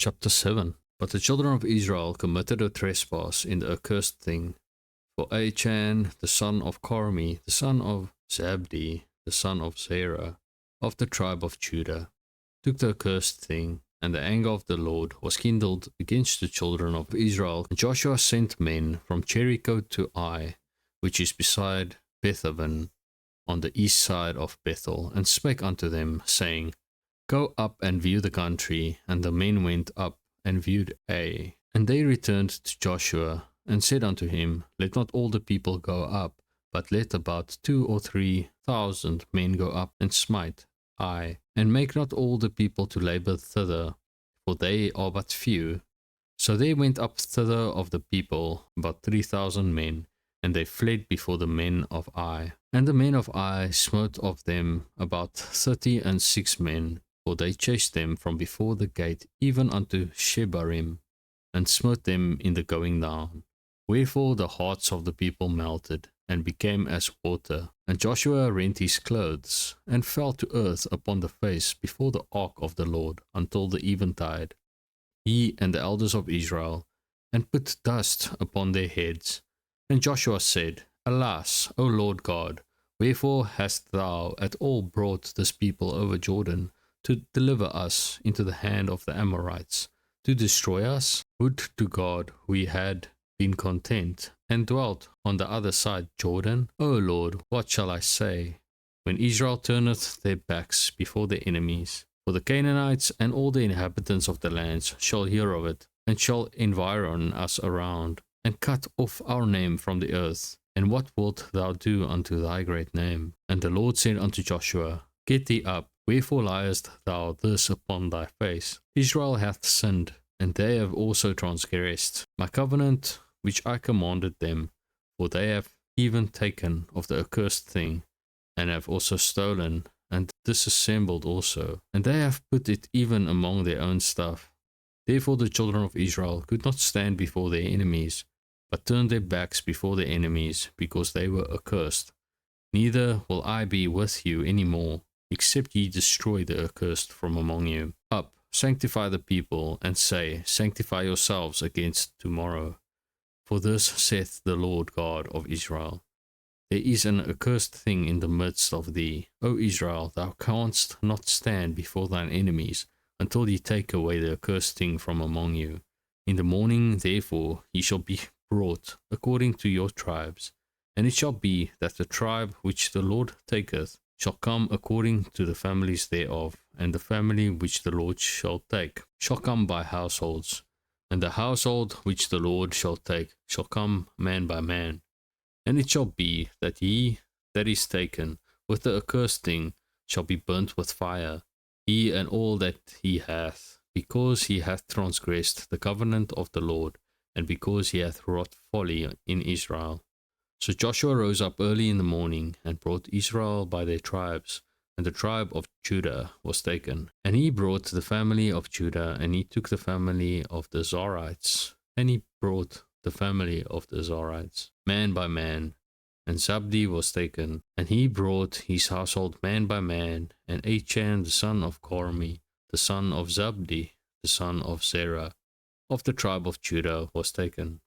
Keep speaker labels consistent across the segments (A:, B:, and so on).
A: Chapter 7. But the children of Israel committed a trespass in the accursed thing. For Achan, the son of Carmi, the son of Zabdi, the son of Zerah, of the tribe of Judah, took the accursed thing, and the anger of the Lord was kindled against the children of Israel. And Joshua sent men from Jericho to Ai, which is beside Bethaven, on the east side of Bethel, and spake unto them, saying, Go up and view the country. And the men went up and viewed Ai. And they returned to Joshua, and said unto him, Let not all the people go up, but let about 2,000 or 3,000 men go up and smite Ai, and make not all the people to labour thither, for they are but few. So they went up thither of the people, about 3,000 men, and they fled before the men of Ai. And the men of Ai smote of them about 36 men, for they chased them from before the gate even unto Shebarim, and smote them in the going down. Wherefore the hearts of the people melted, and became as water. And Joshua rent his clothes, and fell to earth upon the face before the ark of the Lord until the eventide, he and the elders of Israel, and put dust upon their heads. And Joshua said, Alas, O Lord God, wherefore hast thou at all brought this people over Jordan, to deliver us into the hand of the Amorites, to destroy us? Would to God we had been content, and dwelt on the other side Jordan. O Lord, what shall I say, when Israel turneth their backs before their enemies? For the Canaanites and all the inhabitants of the lands shall hear of it, and shall environ us around, and cut off our name from the earth. And what wilt thou do unto thy great name? And the Lord said unto Joshua, Get thee up, wherefore liest thou thus upon thy face? Israel hath sinned, and they have also transgressed my covenant which I commanded them, for they have even taken of the accursed thing, and have also stolen, and disassembled also, and they have put it even among their own stuff. Therefore the children of Israel could not stand before their enemies, but turned their backs before their enemies, because they were accursed. Neither will I be with you any more, except ye destroy the accursed from among you. Up, sanctify the people, and say, Sanctify yourselves against tomorrow. For thus saith the Lord God of Israel, There is an accursed thing in the midst of thee, O Israel, thou canst not stand before thine enemies, until ye take away the accursed thing from among you. In the morning, therefore, ye shall be brought according to your tribes. And it shall be that the tribe which the Lord taketh shall come according to the families thereof, and the family which the Lord shall take shall come by households, and the household which the Lord shall take shall come man by man. And it shall be that he that is taken with the accursed thing shall be burnt with fire, he and all that he hath, because he hath transgressed the covenant of the Lord, and because he hath wrought folly in Israel. So Joshua rose up early in the morning, and brought Israel by their tribes, and the tribe of Judah was taken. And he brought the family of Judah, and he took the family of the Zorites, and he brought the family of the Zorites, man by man. And Zabdi was taken, and he brought his household man by man, and Achan the son of Carmi, the son of Zabdi, the son of Zerah, of the tribe of Judah, was taken.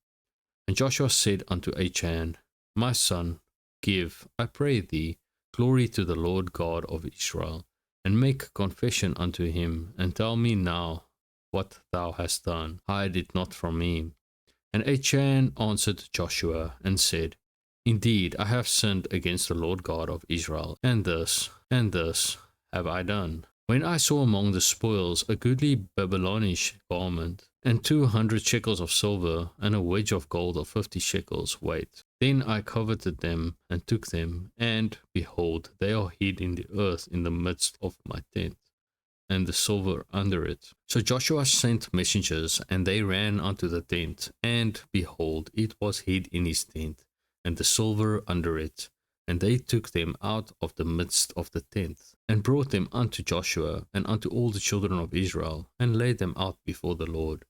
A: And Joshua said unto Achan, My son, give, I pray thee, glory to the Lord God of Israel, and make confession unto him, and tell me now what thou hast done. Hide it not from me. And Achan answered Joshua, and said, Indeed, I have sinned against the Lord God of Israel, and this have I done. When I saw among the spoils a goodly Babylonish garment, and 200 shekels of silver, and a wedge of gold of 50 shekels weight, then I coveted them, and took them, and, behold, they are hid in the earth in the midst of my tent, and the silver under it. So Joshua sent messengers, and they ran unto the tent, and, behold, it was hid in his tent, and the silver under it. And they took them out of the midst of the tent, and brought them unto Joshua, and unto all the children of Israel, and laid them out before the Lord.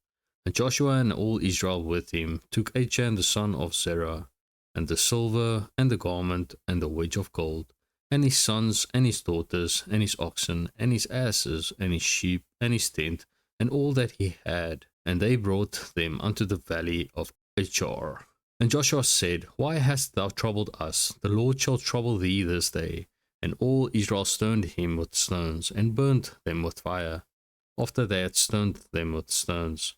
A: And Joshua and all Israel with him took Achan the son of Zerah, and the silver, and the garment, and the wedge of gold, and his sons, and his daughters, and his oxen, and his asses, and his sheep, and his tent, and all that he had, and they brought them unto the valley of Achor. And Joshua said, Why hast thou troubled us? The Lord shall trouble thee this day. And all Israel stoned him with stones, and burnt them with fire, after they had stoned them with stones.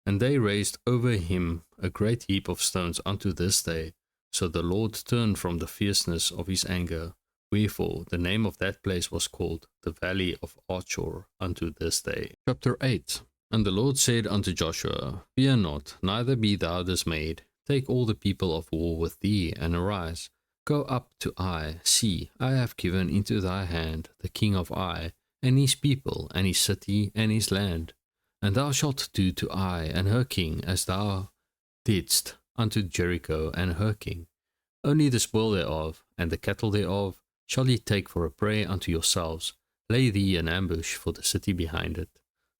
A: And they raised over him a great heap of stones unto this day. So the Lord turned from the fierceness of his anger. Wherefore the name of that place was called the Valley of Achor unto this day. Chapter 8. And the Lord said unto Joshua, Fear not, neither be thou dismayed. Take all the people of war with thee, and arise. Go up to Ai. See, I have given into thy hand the king of Ai, and his people, and his city, and his land. And thou shalt do to Ai and her king as thou didst unto Jericho and her king. Only the spoil thereof, and the cattle thereof, shall ye take for a prey unto yourselves. Lay thee an ambush for the city behind it.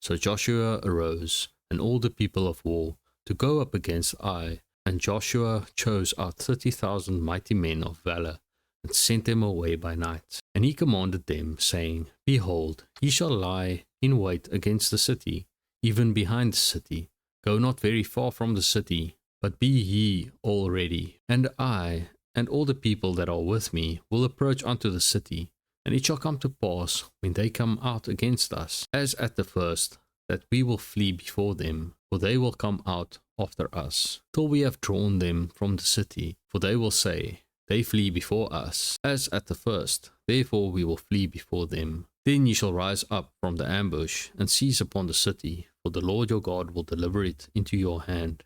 A: So Joshua arose, and all the people of war, to go up against Ai. And Joshua chose out 30,000 mighty men of valor, and sent them away by night. And he commanded them, saying, Behold, ye shall lie in wait against the city, even behind the city. Go not very far from the city, but be ye all ready. And I, and all the people that are with me, will approach unto the city. And it shall come to pass, when they come out against us, as at the first, that we will flee before them, for they will come out after us, till we have drawn them from the city. For they will say, They flee before us, as at the first, therefore we will flee before them. Then ye shall rise up from the ambush, and seize upon the city, for the Lord your God will deliver it into your hand.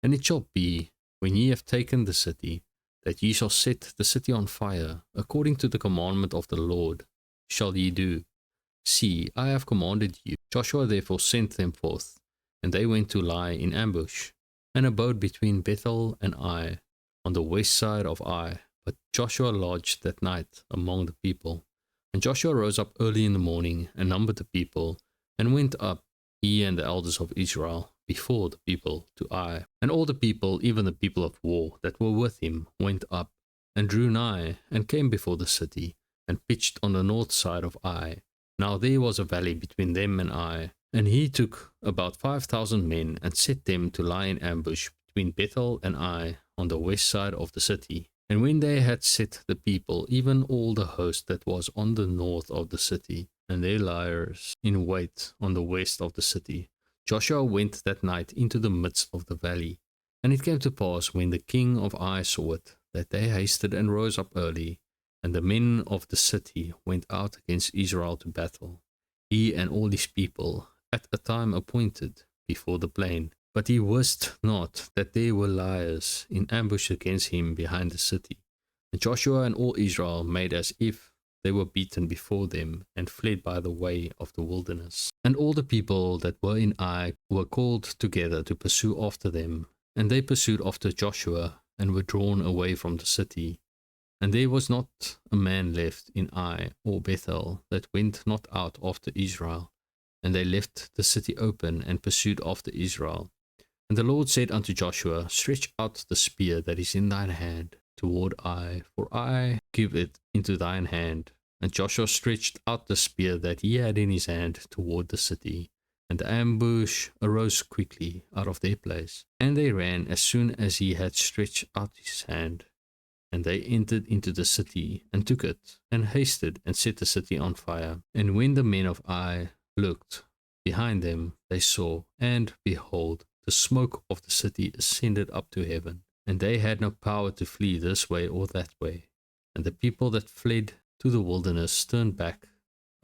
A: And it shall be, when ye have taken the city, that ye shall set the city on fire, according to the commandment of the Lord shall ye do. See, I have commanded you. Joshua therefore sent them forth, and they went to lie in ambush, and abode between Bethel and Ai, on the west side of Ai. But Joshua lodged that night among the people. And Joshua rose up early in the morning, and numbered the people, and went up, he and the elders of Israel, before the people to Ai. And all the people, even the people of war that were with him, went up, and drew nigh, and came before the city, and pitched on the north side of Ai. Now there was a valley between them and Ai. And he took about 5,000 men, and set them to lie in ambush between Bethel and Ai, on the west side of the city. And when they had set the people, even all the host that was on the north of the city, and their liers in wait on the west of the city, Joshua went that night into the midst of the valley. And it came to pass, when the king of Ai saw it, that they hasted and rose up early, and the men of the city went out against Israel to battle, he and all his people, at a time appointed, before the plain. But he wist not that there were liers in ambush against him behind the city. And Joshua and all Israel made as if they were beaten before them, and fled by the way of the wilderness. And all the people that were in Ai were called together to pursue after them. And they pursued after Joshua, and were drawn away from the city. And there was not a man left in Ai or Bethel that went not out after Israel. And they left the city open, and pursued after Israel. And the Lord said unto Joshua, Stretch out the spear that is in thine hand toward Ai, for I give it into thine hand. And Joshua stretched out the spear that he had in his hand toward the city. And the ambush arose quickly out of their place. And they ran as soon as he had stretched out his hand. And they entered into the city, and took it, and hasted, and set the city on fire. And when the men of Ai looked behind them, they saw, and behold, the smoke of the city ascended up to heaven. And they had no power to flee this way or that way. And the people that fled to the wilderness turned back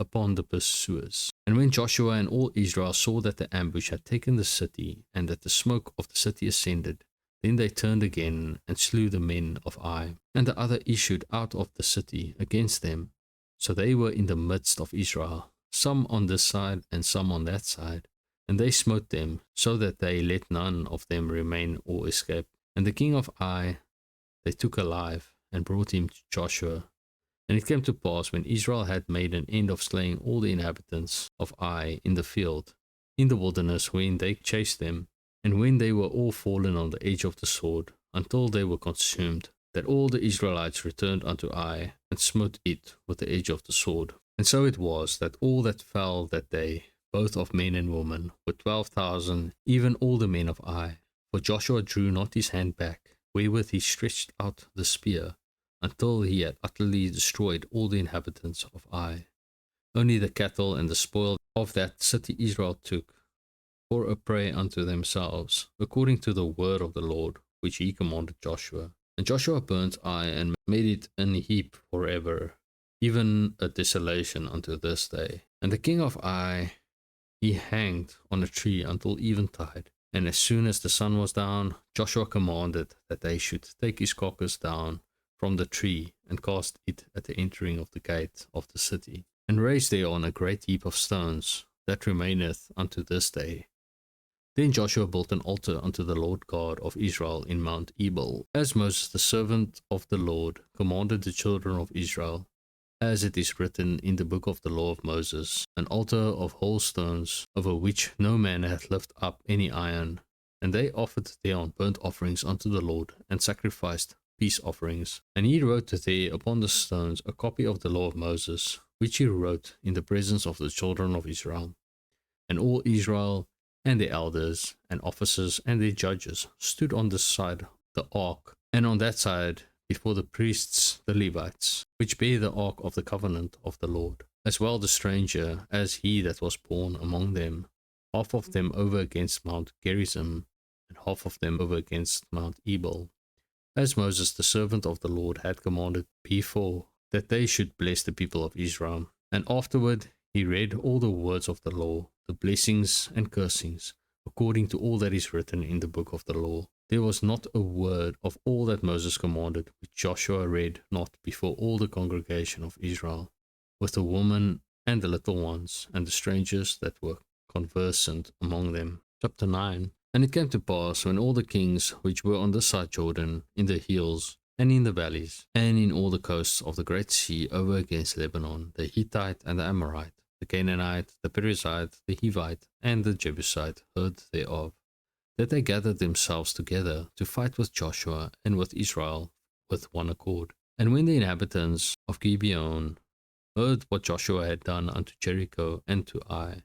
A: upon the pursuers. And when Joshua and all Israel saw that the ambush had taken the city, and that the smoke of the city ascended, then they turned again, and slew the men of Ai. And the other issued out of the city against them. So they were in the midst of Israel, some on this side, and some on that side. And they smote them, so that they let none of them remain or escape. And the king of Ai they took alive, and brought him to Joshua. And it came to pass, when Israel had made an end of slaying all the inhabitants of Ai in the field, in the wilderness wherein they chased them, and when they were all fallen on the edge of the sword, until they were consumed, that all the Israelites returned unto Ai, and smote it with the edge of the sword. And so it was, that all that fell that day both of men and women, were 12,000, even all the men of Ai. For Joshua drew not his hand back, wherewith he stretched out the spear, until he had utterly destroyed all the inhabitants of Ai. Only the cattle and the spoil of that city Israel took for a prey unto themselves, according to the word of the Lord, which he commanded Joshua. And Joshua burnt Ai and made it an heap forever, even a desolation unto this day. And the king of Ai he hanged on a tree until eventide. And as soon as the sun was down, Joshua commanded that they should take his carcass down from the tree and cast it at the entering of the gate of the city, and raise thereon a great heap of stones that remaineth unto this day. Then Joshua built an altar unto the Lord God of Israel in Mount Ebal, as Moses the servant of the Lord commanded the children of Israel, as it is written in the book of the law of Moses, an altar of whole stones, over which no man hath lifted up any iron. And they offered thereon burnt offerings unto the Lord, and sacrificed peace offerings. And he wrote there upon the stones a copy of the law of Moses, which he wrote in the presence of the children of Israel. And all Israel and their elders and officers and their judges stood on this side the ark, and on that side before the priests the Levites, which bear the ark of the covenant of the Lord, as well the stranger as he that was born among them, half of them over against Mount Gerizim, and half of them over against Mount Ebal, as Moses the servant of the Lord had commanded before, that they should bless the people of Israel. And afterward he read all the words of the law, the blessings and cursings, according to all that is written in the book of the law. There was not a word of all that Moses commanded which Joshua read not before all the congregation of Israel, with the women and the little ones, and the strangers that were conversant among them. Chapter 9. And it came to pass, when all the kings which were on this side Jordan, in the hills, and in the valleys, and in all the coasts of the great sea over against Lebanon, the Hittite and the Amorite, the Canaanite, the Perizzite, the Hivite, and the Jebusite, heard thereof, that they gathered themselves together to fight with Joshua and with Israel with one accord. And when the inhabitants of Gibeon heard what Joshua had done unto Jericho and to Ai,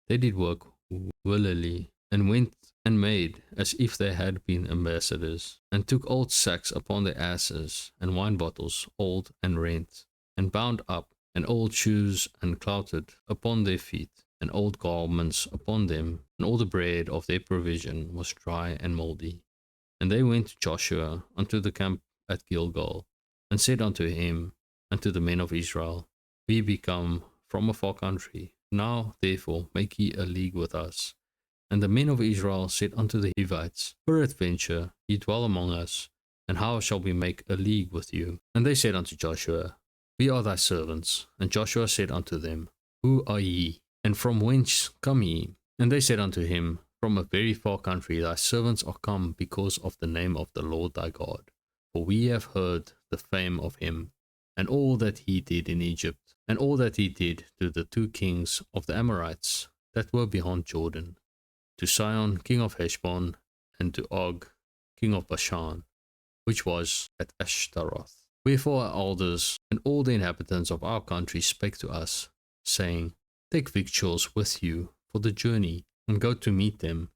A: they did work willily, and went and made as if they had been ambassadors, and took old sacks upon their asses, and wine bottles old and rent, and bound up, and old shoes unclouted upon their feet, and old garments upon them, and all the bread of their provision was dry and mouldy. And they went to Joshua unto the camp at Gilgal, and said unto him, and to the men of Israel, We be come from a far country, now therefore make ye a league with us. And the men of Israel said unto the Hivites, Peradventure ye dwell among us, and how shall we make a league with you? And they said unto Joshua, We are thy servants. And Joshua said unto them, Who are ye? And from whence come ye? And they said unto him, From a very far country thy servants are come because of the name of the Lord thy God. For we have heard the fame of him, and all that he did in Egypt, and all that he did to the two kings of the Amorites that were beyond Jordan, to Sihon king of Heshbon, and to Og king of Bashan, which was at Ashtaroth. Wherefore our elders and all the inhabitants of our country spake to us, saying, Take victuals with you for the journey, and go to meet them,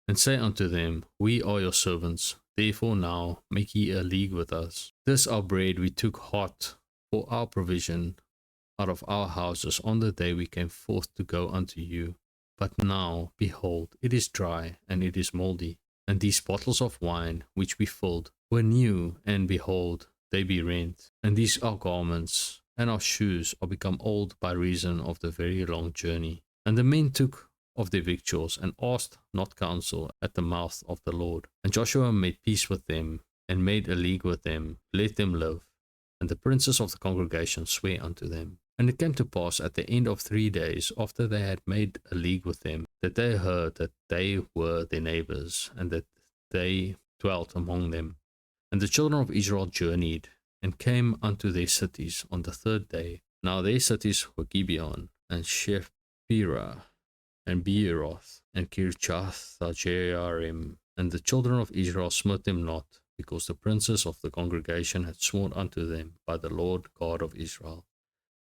A: and say unto them, We are your servants, therefore now make ye a league with us. This our bread we took hot for our provision out of our houses on the day we came forth to go unto you. But now, behold, it is dry, and it is mouldy. And these bottles of wine which we filled were new, and behold, they be rent. And these our garments and our shoes are become old by reason of the very long journey. And the men took of their victuals, and asked not counsel at the mouth of the Lord. And Joshua made peace with them, and made a league with them, let them live. And the princes of the congregation sware unto them. And it came to pass at the end of 3 days, after they had made a league with them, that they heard that they were their neighbors, and that they dwelt among them. And the children of Israel journeyed, and came unto their cities on the 3rd day. Now their cities were Gibeon, and Shephirah, and Beeroth, and Kirjath-jearim. And the children of Israel smote them not, because the princes of the congregation had sworn unto them by the Lord God of Israel.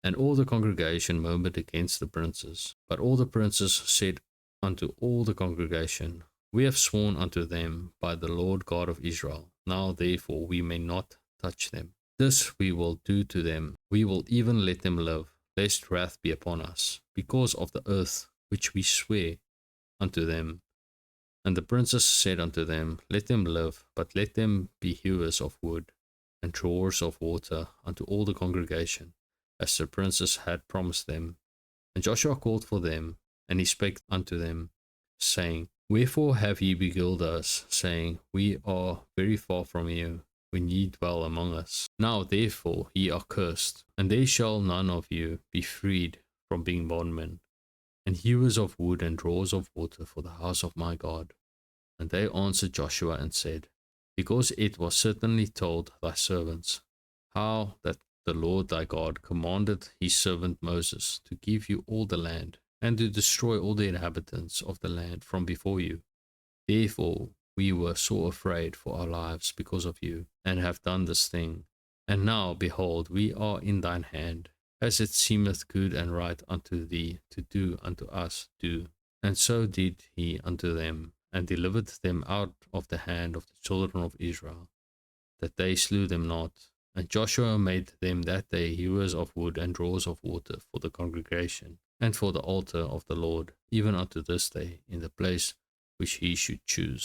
A: And all the congregation murmured against the princes. But all the princes said unto all the congregation, We have sworn unto them by the Lord God of Israel. Now therefore we may not touch them. This we will do to them. We will even let them live, lest wrath be upon us, because of the oath which we swear unto them. And the princes said unto them, Let them live, but let them be hewers of wood, and drawers of water unto all the congregation, as the princes had promised them. And Joshua called for them, and he spake unto them, saying, Wherefore have ye beguiled us, saying, We are very far from you, when ye dwell among us? Now therefore ye are cursed, and there shall none of you be freed from being bondmen, and hewers of wood and drawers of water for the house of my God. And they answered Joshua and said, Because it was certainly told thy servants, how that the Lord thy God commanded his servant Moses to give you all the land, and to destroy all the inhabitants of the land from before you. Therefore we were sore afraid for our lives because of you, and have done this thing. And now, behold, we are in thine hand, as it seemeth good and right unto thee to do unto us, do. And so did he unto them, and delivered them out of the hand of the children of Israel, that they slew them not. And Joshua made them that day hewers of wood and drawers of water for the congregation, and for the altar of the Lord, even unto this day, in the place which he should choose.